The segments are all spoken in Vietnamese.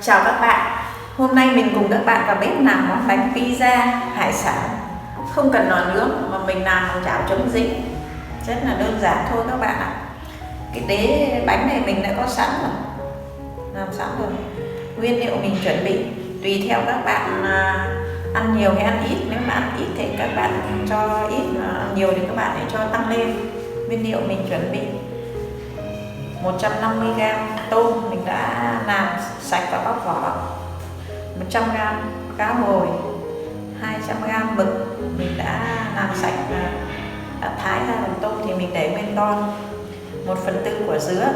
Chào các bạn, hôm nay mình cùng các bạn vào bếp làm món bánh pizza hải sản. Không cần lò nướng mà mình làm bằng chảo chống dính. Rất là đơn giản thôi các bạn ạ. Cái đế bánh này mình đã có sẵn rồi, làm sẵn rồi. Nguyên liệu mình chuẩn bị tùy theo các bạn ăn nhiều hay ăn ít. Nếu mà ăn ít thì các bạn cho ít, mà ăn nhiều thì các bạn hãy cho tăng lên. Nguyên liệu mình chuẩn bị 150g tôm mình đã làm sạch và bóc vỏ, 100g cá hồi, 200g mực mình đã làm sạch và đã thái ra làm tôm thì mình để nguyên ton, 1/4 quả dứa,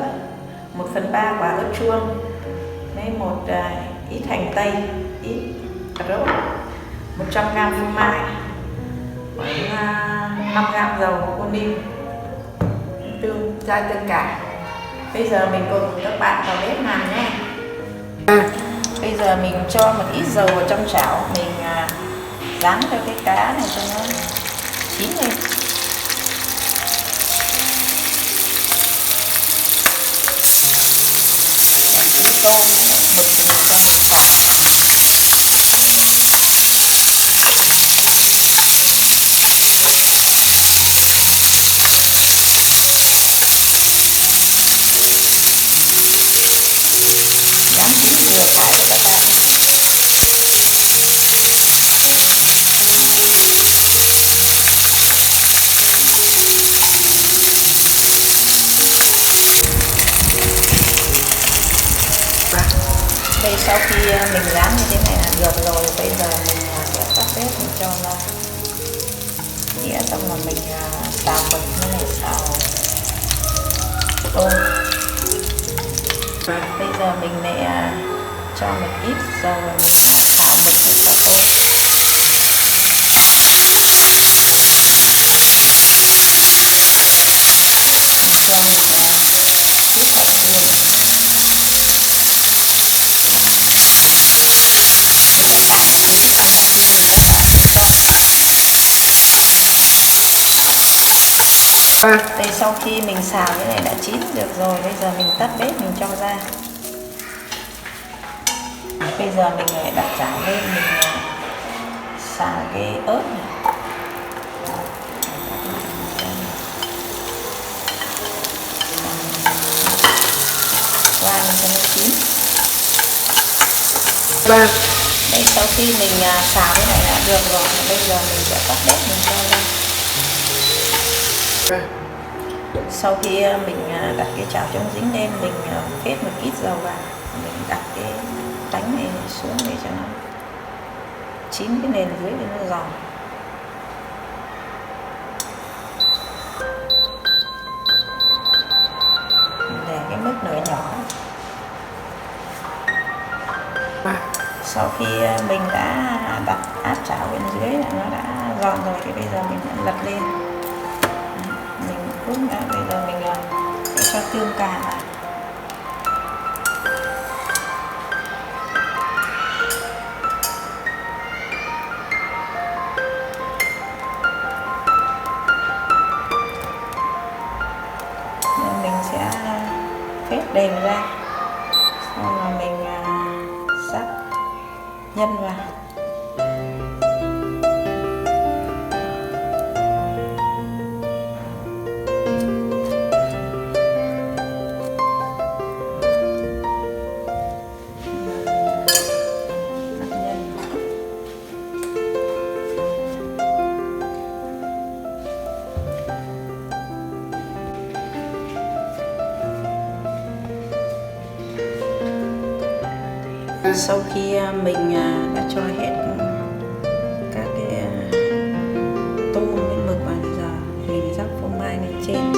1/3 quả ớt chuông, với một ít hành tây, ít cà rốt, 100g phô mai, 5g dầu ô liu, tương, dai tương cải. Bây giờ mình cùng các bạn vào bếp làm nhé. Bây giờ mình cho một ít dầu vào trong chảo, mình rán cho cái cá này cho nó chín lên. Cái tôm mình cho xào. Rán chín thì mình thải cho các bạn. Đây sau khi mình rán như thế này là được rồi. Bây giờ mình sẽ tắt bếp, mình cho ra đĩa, xong rồi mình xào mực như này, xào tôm. Bây giờ mình lại cho một ít dầu và mình xào mực với xào tôm. Cho mình ít hành nhiều. Nếu các bạn muốn cho nó nhiều thì các bạn cho. Đây sau khi mình xào cái này đã chín được rồi, bây giờ mình tắt bếp, mình cho ra. Bây giờ mình lại đặt chảo lên, mình xào cái ớt này. Qua cho nó chín. Đây sau khi mình xào cái này đã được rồi, bây giờ mình sẽ tắt bếp, mình cho ra. Sau khi mình đặt cái chảo chống dính lên, mình phết một ít dầu vào, mình đặt cái bánh này xuống để cho nó chín cái nền dưới để nó giòn. Để cái mức lửa nhỏ. Sau khi mình đã đặt áp chảo bên dưới là nó đã giòn rồi thì bây giờ mình đã lật lên. Mình cút nữa, bây giờ mình sẽ cho tương cà vào. Mình sẽ phết đều ra, xong rồi mình rắc nhân vào. Sau khi mình đã cho hết các cái tôm với mực vào, bây giờ mình rắc phô mai lên trên.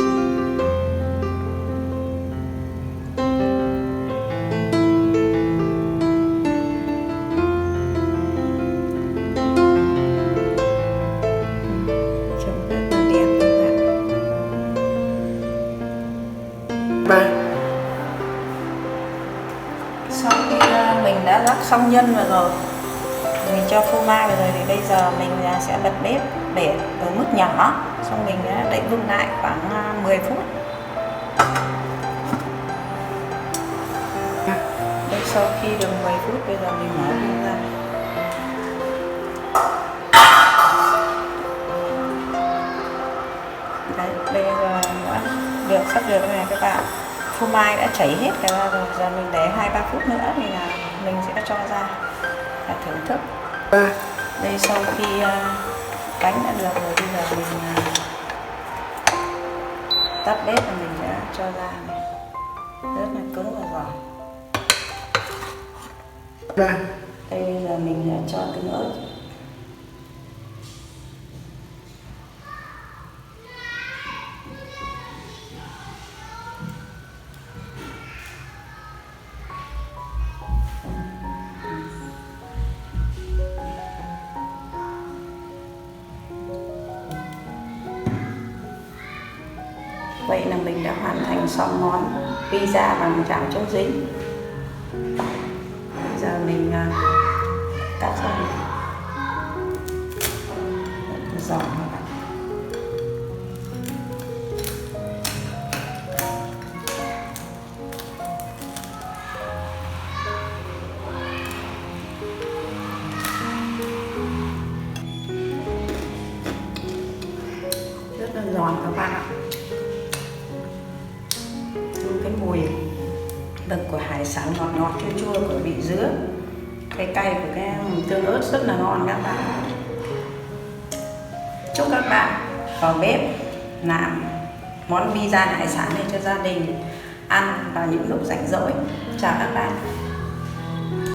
Trông rất là đẹp các bạn. Sau khi mình đã rắc xong nhân vào rồi, mình cho phô mai vào rồi, thì bây giờ mình sẽ bật bếp để ở mức nhỏ, xong mình đậy vung lại khoảng 10 phút. Đây sau khi được 10 phút bây giờ mình mở bung ra. Đấy, bây giờ đã được sắp được này các bạn. Phô mai đã chảy hết cả ra rồi, giờ mình để 2-3 phút nữa thì là mình sẽ cho ra và thưởng thức. Đây sau khi bánh đã được rồi, bây giờ mình tắt bếp và mình sẽ cho ra này. Rất là cứng và giòn. Đây bây giờ mình cho tương ớt. Vậy là mình đã hoàn thành xong món pizza bằng chảo chống dính. Bây giờ mình cắt ra giòn các bạn. Rất là giòn các bạn ạ. Cái mùi đực của hải sản ngọt ngọt chua chua của vị dứa, cái cay của cái tương ớt rất là ngon các bạn. Chúc các bạn vào bếp làm món pizza hải sản này cho gia đình ăn vào những lúc rảnh rỗi. Chào các bạn.